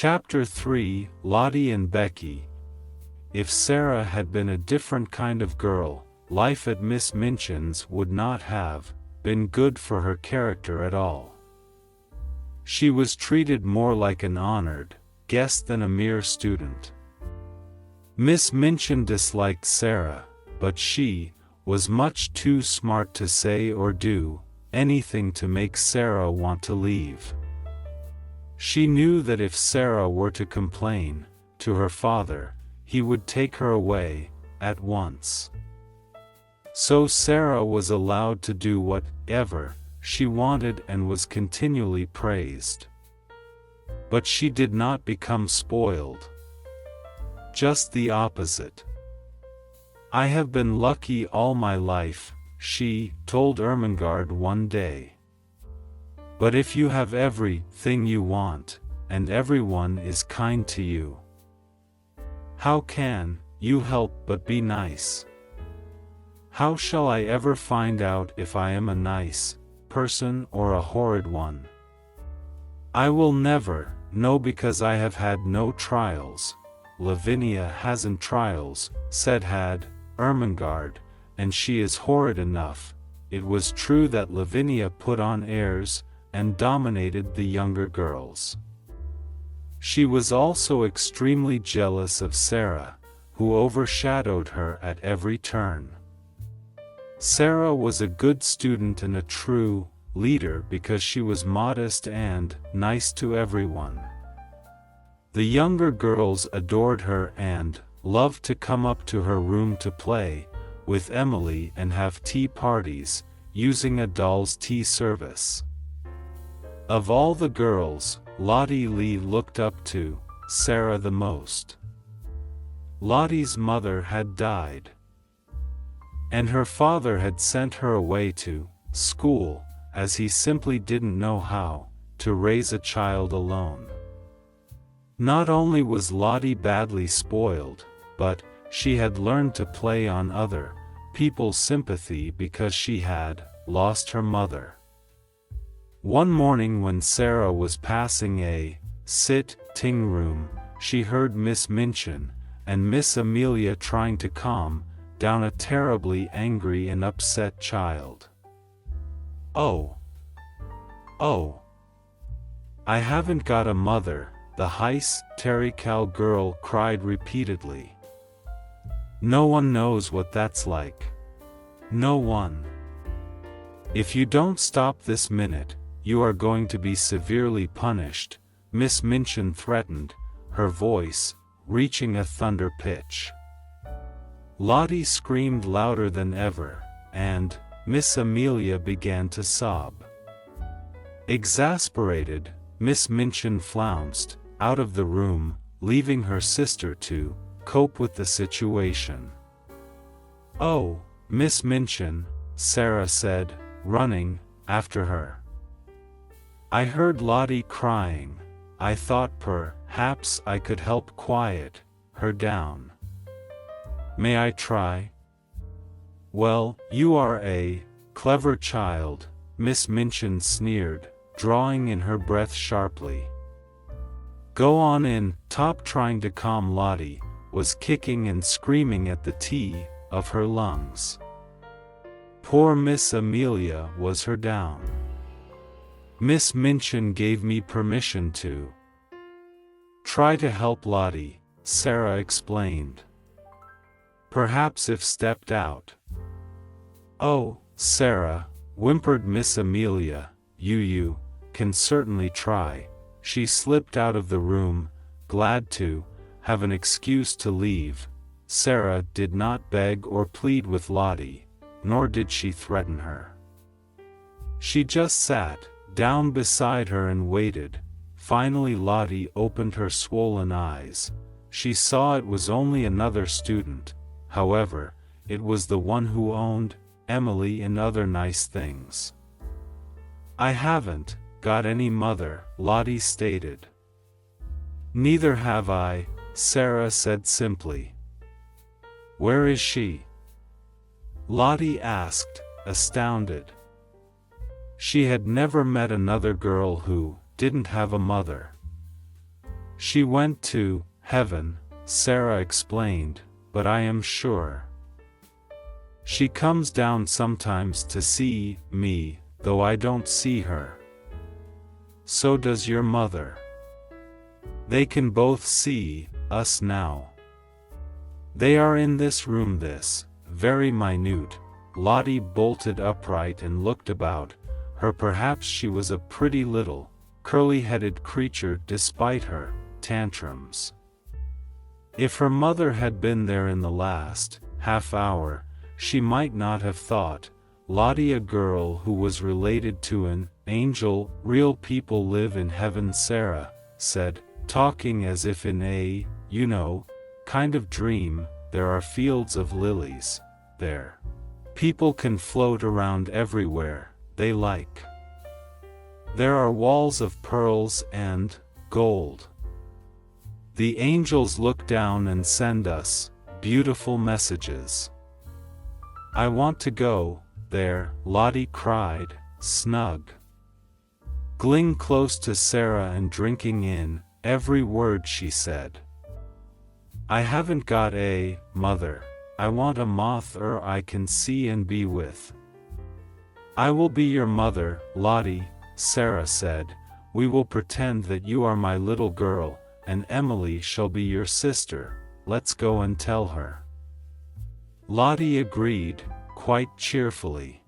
Chapter 3, Lottie and Becky. If Sarah had been a different kind of girl, life at Miss Minchin's would not have been good for her character at all. She was treated more like an honored guest than a mere student. Miss Minchin disliked Sarah, but she was much too smart to say or do anything to make Sarah want to leave. She knew that if Sarah were to complain to her father, he would take her away at once. So Sarah was allowed to do whatever she wanted and was continually praised. But she did not become spoiled. Just the opposite. "I have been lucky all my life," she told Ermengarde one day. "But if you have everything you want, and everyone is kind to you, how can you help but be nice? How shall I ever find out if I am a nice person or a horrid one? I will never know because I have had no trials." "Lavinia hasn't trials," said Ermengarde, "and she is horrid enough." It was true that Lavinia put on airs and dominated the younger girls. She was also extremely jealous of Sarah, who overshadowed her at every turn. Sarah was a good student and a true leader because she was modest and nice to everyone. The younger girls adored her and loved to come up to her room to play with Emily and have tea parties, using a doll's tea service. Of all the girls, Lottie Lee looked up to Sarah the most. Lottie's mother had died, and her father had sent her away to school, as he simply didn't know how to raise a child alone. Not only was Lottie badly spoiled, but she had learned to play on other people's sympathy because she had lost her mother. One morning when Sarah was passing a sitting room, she heard Miss Minchin and Miss Amelia trying to calm down a terribly angry and upset child. Oh, I haven't got a mother," the hysterical girl cried repeatedly. "No one knows what that's like. No one. If you don't stop this minute, you are going to be severely punished," Miss Minchin threatened, her voice reaching a thunder pitch. Lottie screamed louder than ever, and Miss Amelia began to sob. Exasperated, Miss Minchin flounced out of the room, leaving her sister to cope with the situation. "Oh, Miss Minchin," Sarah said, running after her. "I heard Lottie crying. I thought perhaps I could help quiet her down. May I try?" "Well, you are a clever child," Miss Minchin sneered, drawing in her breath sharply. "Go on in." Top, trying to calm Lottie, was kicking and screaming at the top of her lungs. Poor Miss Amelia was her down. "Miss Minchin gave me permission to try to help Lottie," Sarah explained. "Perhaps if stepped out." "Oh, Sarah," whimpered Miss Amelia, you can certainly try." She slipped out of the room, glad to have an excuse to leave. Sarah did not beg or plead with Lottie, nor did she threaten her. She just sat down beside her and waited. Finally Lottie opened her swollen eyes. She saw it was only another student. However, it was the one who owned Emily and other nice things. "I haven't got any mother," Lottie stated. "Neither have I," Sarah said simply. "Where is she?" Lottie asked, astounded. She had never met another girl who didn't have a mother. She went to heaven, Sarah explained, but I am sure she comes down sometimes to see me, though I don't see her. So does your mother. They can both see us now. They are in this room, this very minute. Lottie bolted upright and looked about her. Perhaps she was a pretty little, curly-headed creature despite her tantrums. If her mother had been there in the last half hour, she might not have thought Lottie a girl who was related to an angel. Real people live in heaven, Sarah said, talking as if in a, kind of dream. There are fields of lilies there. People can float around everywhere they like. There are walls of pearls and gold. The angels look down and send us beautiful messages. I want to go there, Lottie cried, snug, gling close to Sarah and drinking in every word she said. I haven't got a mother. I want a moth I can see and be with. I will be your mother, Lottie, Sarah said. We will pretend that you are my little girl, and Emily shall be your sister. Let's go and tell her. Lottie agreed, quite cheerfully.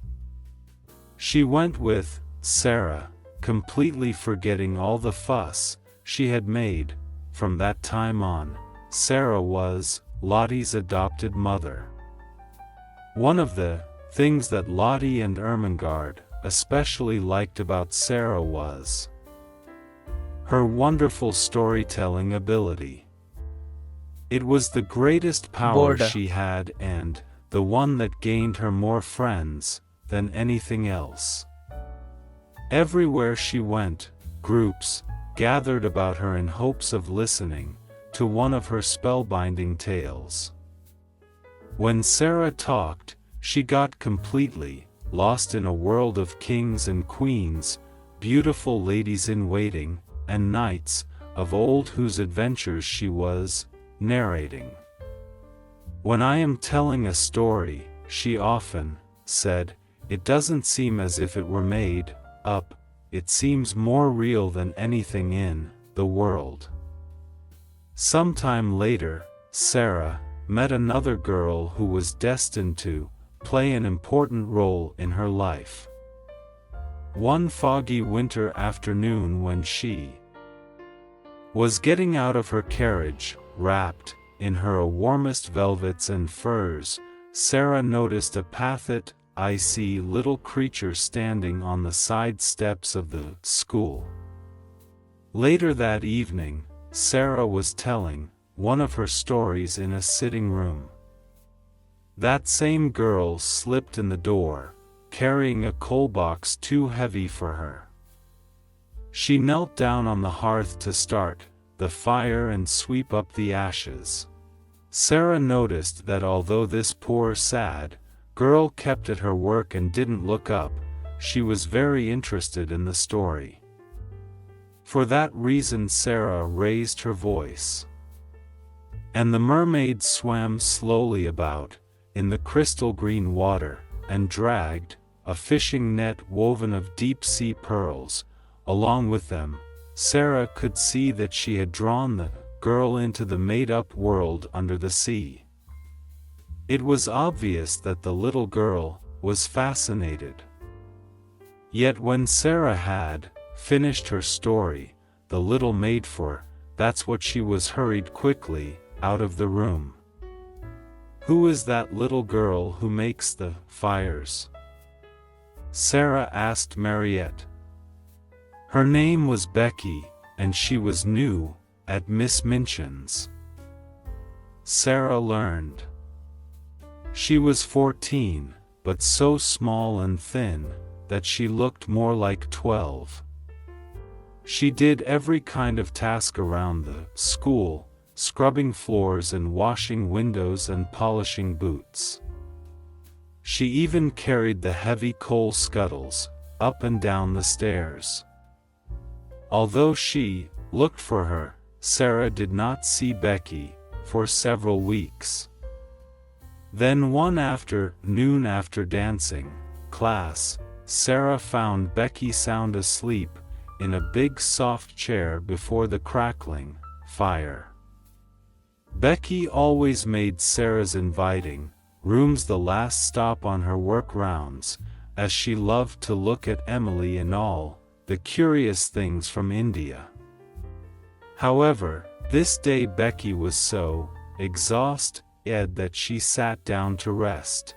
She went with Sarah, completely forgetting all the fuss she had made. From that time on, Sarah was Lottie's adopted mother. One of the things that Lottie and Ermengarde especially liked about Sarah was her wonderful storytelling ability. It was the greatest power she had, and the one that gained her more friends than anything else. Everywhere she went, groups gathered about her in hopes of listening to one of her spellbinding tales. When Sarah talked, she got completely lost in a world of kings and queens, beautiful ladies-in-waiting, and knights of old whose adventures she was narrating. When I am telling a story, she often said, it doesn't seem as if it were made up, it seems more real than anything in the world. Sometime later, Sarah met another girl who was destined to play an important role in her life. One foggy winter afternoon, when she was getting out of her carriage, wrapped in her warmest velvets and furs, Sarah noticed a pathed, icy little creature standing on the side steps of the school. Later that evening, Sarah was telling one of her stories in a sitting room. That same girl slipped in the door, carrying a coal box too heavy for her. She knelt down on the hearth to start the fire and sweep up the ashes. Sarah noticed that although this poor, sad girl kept at her work and didn't look up, she was very interested in the story. For that reason, Sarah raised her voice. And the mermaid swam slowly about in the crystal green water, and dragged a fishing net woven of deep-sea pearls along with them. Sarah could see that she had drawn the girl into the made-up world under the sea. It was obvious that the little girl was fascinated. Yet when Sarah had finished her story, the little maid, for that's what she was, hurried quickly out of the room. Who is that little girl who makes the fires? Sarah asked Mariette. Her name was Becky, and she was new at Miss Minchin's. Sarah learned. She was 14, but so small and thin that she looked more like 12. She did every kind of task around the school, scrubbing floors and washing windows and polishing boots. She even carried the heavy coal scuttles up and down the stairs. Although she looked for her Sarah did not see Becky for several weeks. Then one afternoon after dancing class, Sarah found Becky sound asleep in a big soft chair before the crackling fire. Becky always made Sarah's inviting rooms the last stop on her work rounds, as she loved to look at Emily and all the curious things from India. However, this day Becky was so exhausted that she sat down to rest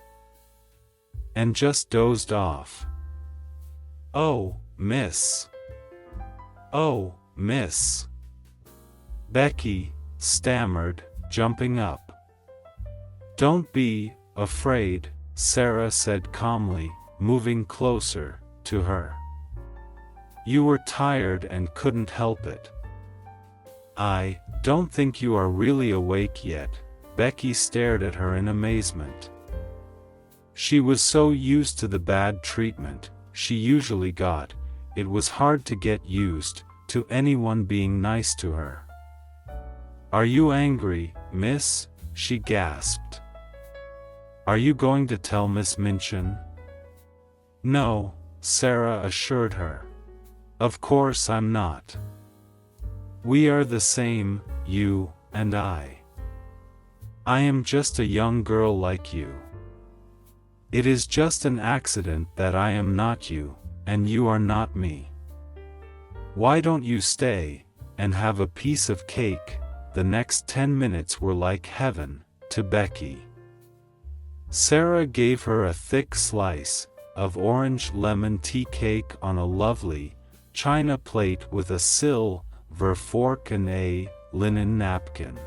and just dozed off. "Oh, miss. Oh, miss." Becky stammered, jumping up. "Don't be afraid," Sarah said calmly, moving closer to her. "You were tired and couldn't help it." "I don't think you are really awake yet." Becky stared at her in amazement. She was so used to the bad treatment she usually got, it was hard to get used to anyone being nice to her. "Are you angry, miss?" she gasped. "Are you going to tell Miss Minchin?" "No," Sarah assured her. "Of course I'm not. We are the same, you and I. I am just a young girl like you. It is just an accident that I am not you, and you are not me. Why don't you stay and have a piece of cake?" The next 10 minutes were like heaven to Becky. Sarah gave her a thick slice of orange lemon tea cake on a lovely china plate with a silver fork and a linen napkin.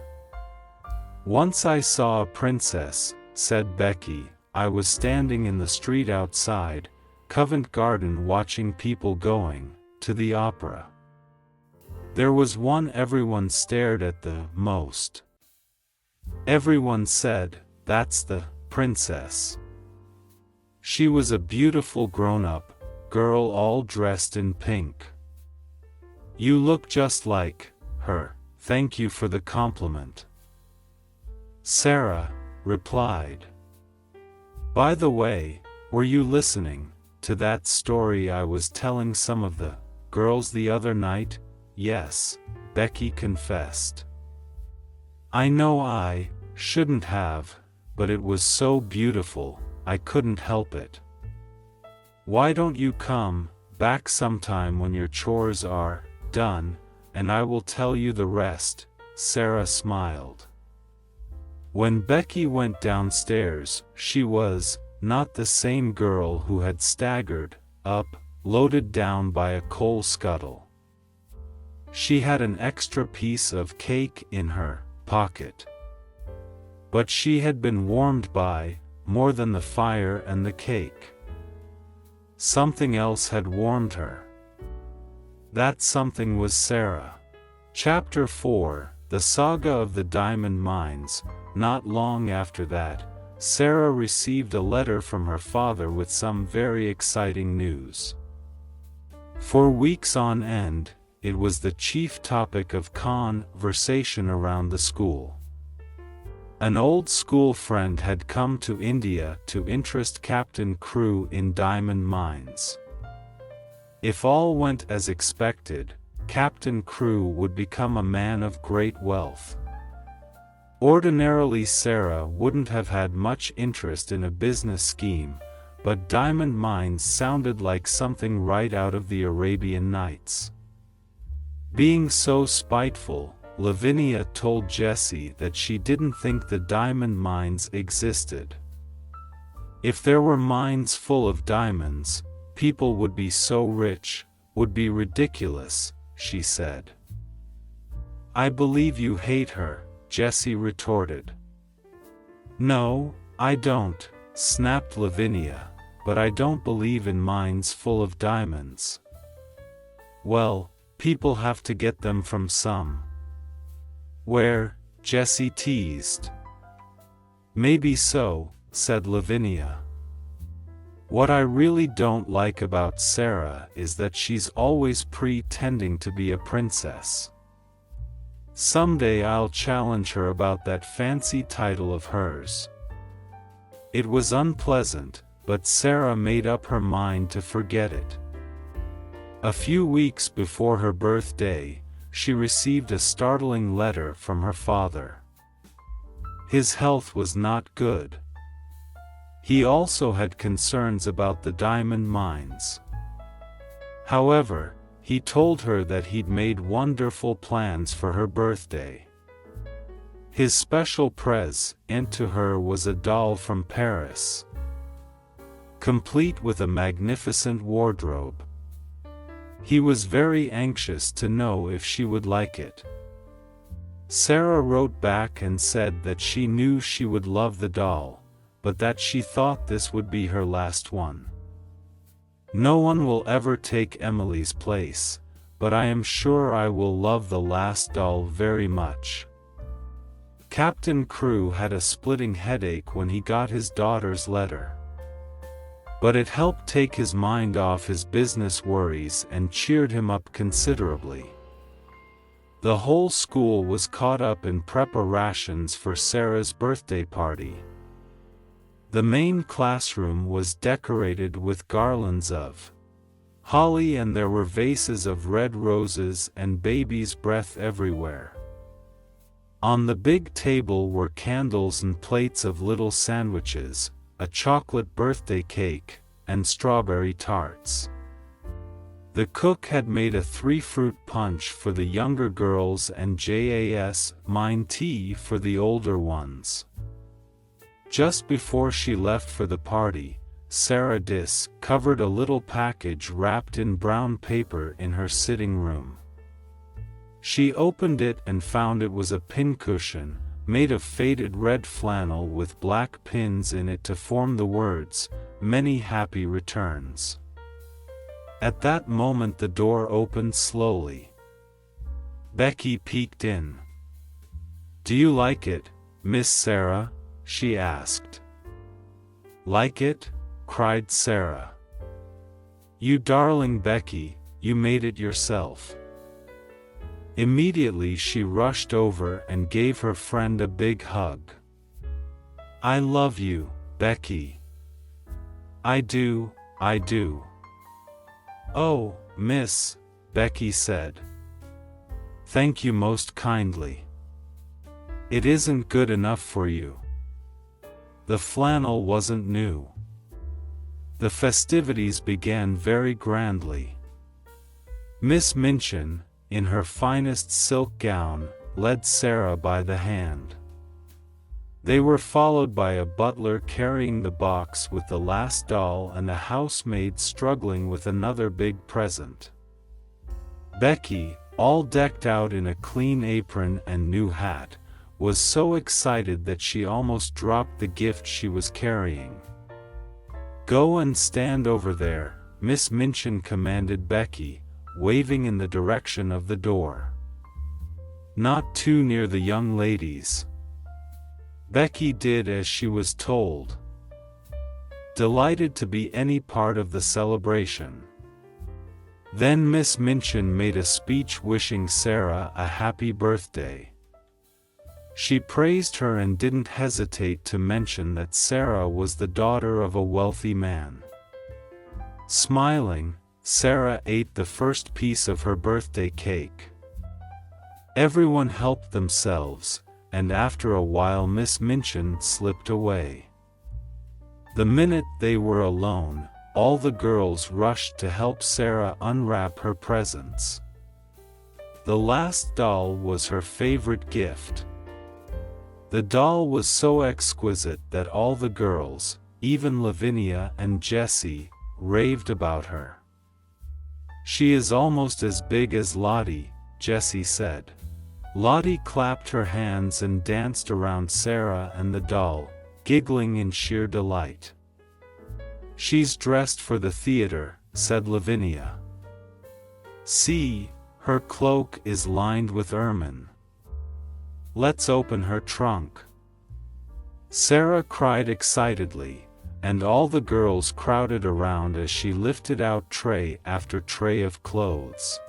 "Once I saw a princess," said Becky. "I was standing in the street outside Covent Garden watching people going to the opera. There was one everyone stared at the most. Everyone said, 'That's the princess.' She was a beautiful grown-up girl all dressed in pink. You look just like her. Thank you for the compliment." Sarah replied. "By the way, were you listening to that story I was telling some of the girls the other night?" "Yes," Becky confessed. "I know I shouldn't have, but it was so beautiful, I couldn't help it. Why don't you come back sometime when your chores are done, and I will tell you the rest?" Sarah smiled. When Becky went downstairs, she was not the same girl who had staggered up, loaded down by a coal scuttle. She had an extra piece of cake in her pocket. But she had been warmed by more than the fire and the cake. Something else had warmed her. That something was Sarah. Chapter 4: The Saga of the Diamond Mines. Not long after that, Sarah received a letter from her father with some very exciting news. For weeks on end, it was the chief topic of conversation around the school. An old school friend had come to India to interest Captain Crew in diamond mines. If all went as expected, Captain Crew would become a man of great wealth. Ordinarily Sarah wouldn't have had much interest in a business scheme, but diamond mines sounded like something right out of the Arabian Nights. Being so spiteful, Lavinia told Jessie that she didn't think the diamond mines existed. If there were mines full of diamonds, people would be so rich, would be ridiculous, she said. "I believe you hate her," Jessie retorted. "No, I don't," snapped Lavinia, "but I don't believe in mines full of diamonds." "Well, people have to get them from some where," Jessie teased. "Maybe so," said Lavinia. "What I really don't like about Sarah is that she's always pretending to be a princess. Someday I'll challenge her about that fancy title of hers." It was unpleasant, but Sarah made up her mind to forget it. A few weeks before her birthday, she received a startling letter from her father. His health was not good. He also had concerns about the diamond mines. However, he told her that he'd made wonderful plans for her birthday. His special present to her was a doll from Paris, complete with a magnificent wardrobe. He was very anxious to know if she would like it. Sarah wrote back and said that she knew she would love the doll, but that she thought this would be her last one. "No one will ever take Emily's place, but I am sure I will love the last doll very much." Captain Crew had a splitting headache when he got his daughter's letter. But it helped take his mind off his business worries and cheered him up considerably. The whole school was caught up in preparations for Sarah's birthday party. The main classroom was decorated with garlands of holly, and there were vases of red roses and baby's breath everywhere. On the big table were candles and plates of little sandwiches, a chocolate birthday cake, and strawberry tarts. The cook had made a 3-fruit punch for the younger girls and jasmine tea for the older ones. Just before she left for the party, Sarah discovered a little package wrapped in brown paper in her sitting room. She opened it and found it was a pincushion, made of faded red flannel with black pins in it to form the words, "Many happy returns." At that moment the door opened slowly. Becky peeked in. "Do you like it, Miss Sarah?" she asked. "Like it?" cried Sarah. "You darling Becky, you made it yourself." Immediately she rushed over and gave her friend a big hug. "I love you, Becky." I do. "Oh, Miss," Becky said. "Thank you most kindly. It isn't good enough for you." The flannel wasn't new. The festivities began very grandly. Miss Minchin, in her finest silk gown, led Sarah by the hand. They were followed by a butler carrying the box with the last doll and a housemaid struggling with another big present. Becky, all decked out in a clean apron and new hat, was so excited that she almost dropped the gift she was carrying. "Go and stand over there," Miss Minchin commanded Becky, waving in the direction of the door. "Not too near the young ladies." Becky did as she was told, delighted to be any part of the celebration. Then Miss Minchin made a speech wishing Sarah a happy birthday. She praised her and didn't hesitate to mention that Sarah was the daughter of a wealthy man. Smiling, Sarah ate the first piece of her birthday cake. Everyone helped themselves, and after a while Miss Minchin slipped away. The minute they were alone, all the girls rushed to help Sarah unwrap her presents. The last doll was her favorite gift. The doll was so exquisite that all the girls, even Lavinia and Jessie, raved about her. "She is almost as big as Lottie," Jessie said. Lottie clapped her hands and danced around Sarah and the doll, giggling in sheer delight. "She's dressed for the theater," said Lavinia. "See, her cloak is lined with ermine. Let's open her trunk." Sarah cried excitedly, and all the girls crowded around as she lifted out tray after tray of clothes.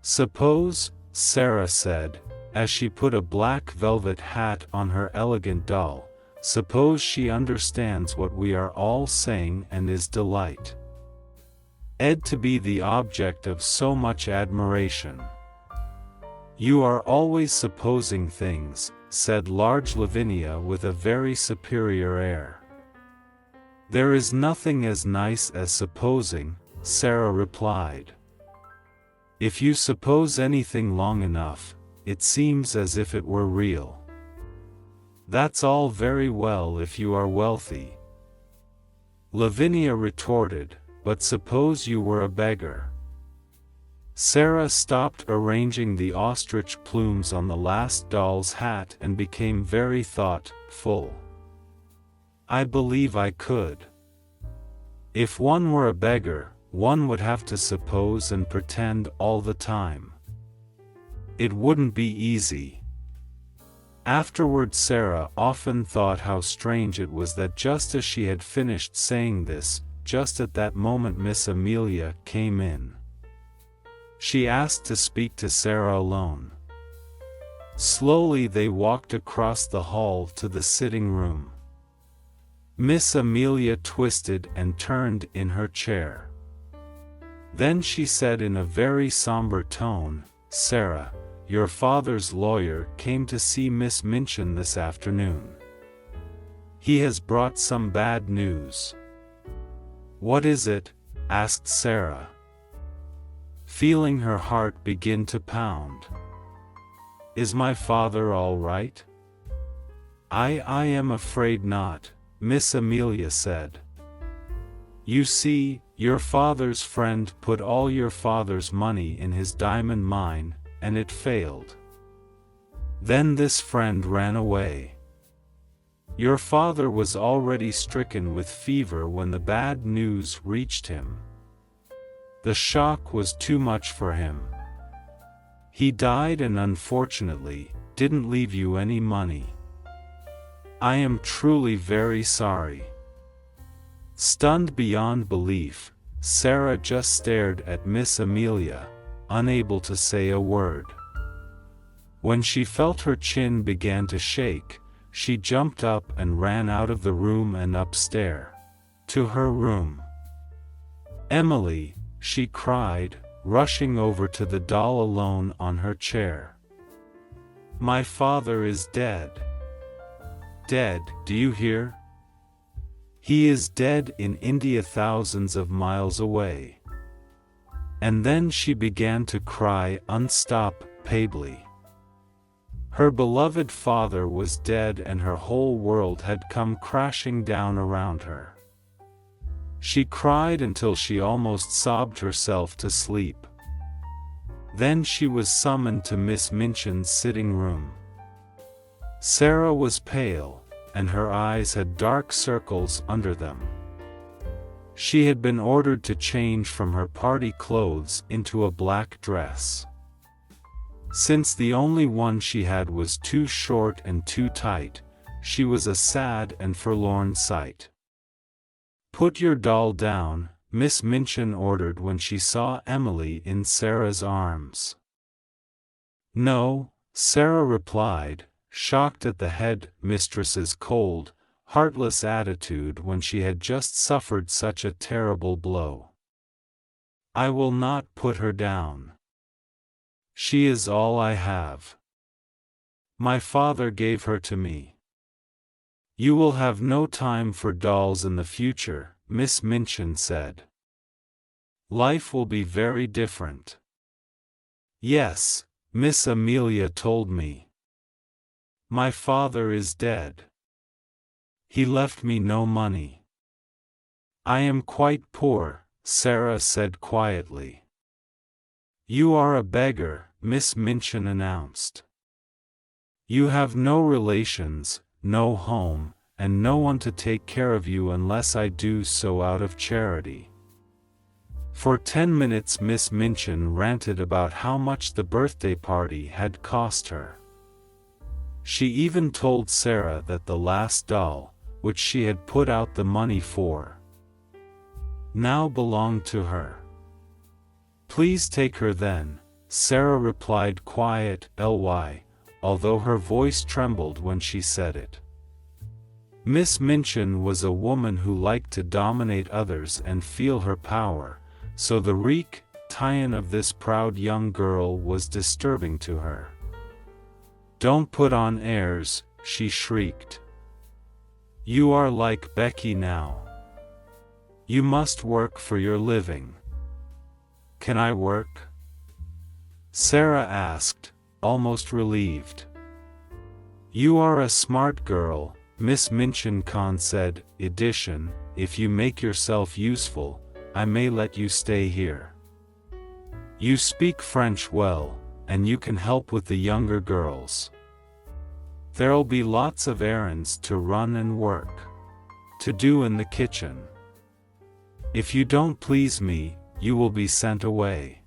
"Suppose," Sarah said, as she put a black velvet hat on her elegant doll, suppose she understands what we are all saying and is delight. Ed to be the object of so much admiration. You are always supposing things, said large Lavinia with a very superior air. There is nothing as nice as supposing, Sarah replied. If you suppose anything long enough, it seems as if it were real. That's all very well if you are wealthy, Lavinia retorted, but suppose you were a beggar. Sarah stopped arranging the ostrich plumes on the last doll's hat and became very thoughtful. I believe I could. If one were a beggar, one would have to suppose and pretend all the time. It wouldn't be easy. Afterward, Sarah often thought how strange it was that just as she had finished saying this, just at that moment Miss Amelia came in. She asked to speak to Sarah alone. Slowly they walked across the hall to the sitting room. Miss Amelia twisted and turned in her chair. Then she said in a very somber tone, "Sarah, your father's lawyer came to see Miss Minchin this afternoon. He has brought some bad news." "What is it?" asked Sarah, feeling her heart begin to pound. "Is my father all right?" I am afraid not," Miss Amelia said. "You see, your father's friend put all your father's money in his diamond mine, and it failed. Then this friend ran away. Your father was already stricken with fever when the bad news reached him. The shock was too much for him. He died and unfortunately, didn't leave you any money. I am truly very sorry." Stunned beyond belief, Sarah just stared at Miss Amelia, unable to say a word. When she felt her chin began to shake, she jumped up and ran out of the room and upstairs to her room. "Emily," she cried, rushing over to the doll alone on her chair. "My father is dead. Dead, do you hear? He is dead in India, thousands of miles away." And then she began to cry unstoppably. Her beloved father was dead and her whole world had come crashing down around her. She cried until she almost sobbed herself to sleep. Then she was summoned to Miss Minchin's sitting room. Sarah was pale, and her eyes had dark circles under them. She had been ordered to change from her party clothes into a black dress. Since the only one she had was too short and too tight, she was a sad and forlorn sight. "Put your doll down," Miss Minchin ordered when she saw Emily in Sarah's arms. "No," Sarah replied, shocked at the head mistress's cold, heartless attitude when she had just suffered such a terrible blow. "I will not put her down. She is all I have. My father gave her to me." "You will have no time for dolls in the future," Miss Minchin said. "Life will be very different." "Yes," Miss Amelia told me. "My father is dead. He left me no money." "I am quite poor," Sarah said quietly. "You are a beggar," Miss Minchin announced. "You have no relations, no home, and no one to take care of you unless I do so out of charity." For 10 minutes Miss Minchin ranted about how much the birthday party had cost her. She even told Sarah that the last doll, which she had put out the money for, now belonged to her. "Please take her then," Sarah replied quietly, although her voice trembled when she said it. Miss Minchin was a woman who liked to dominate others and feel her power, so the reaction of this proud young girl was disturbing to her. "Don't put on airs," she shrieked. "You are like Becky now. You must work for your living." "Can I work?" Sarah asked, almost relieved. "You are a smart girl," Miss Minchin said. "Edition, if you make yourself useful, I may let you stay here. You speak French well, and you can help with the younger girls. There'll be lots of errands to run and work to do in the kitchen. If you don't please me, you will be sent away.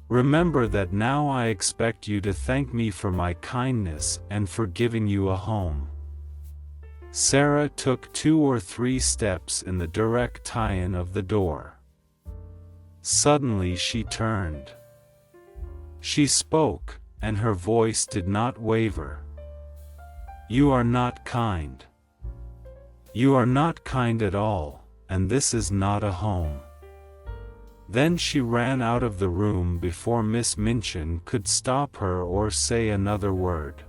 Remember that now I expect you to thank me for my kindness and for giving you a home." Sarah took 2 or 3 steps in the direction of the door. Suddenly she turned. She spoke, and her voice did not waver. "You are not kind. You are not kind at all, and this is not a home." Then she ran out of the room before Miss Minchin could stop her or say another word.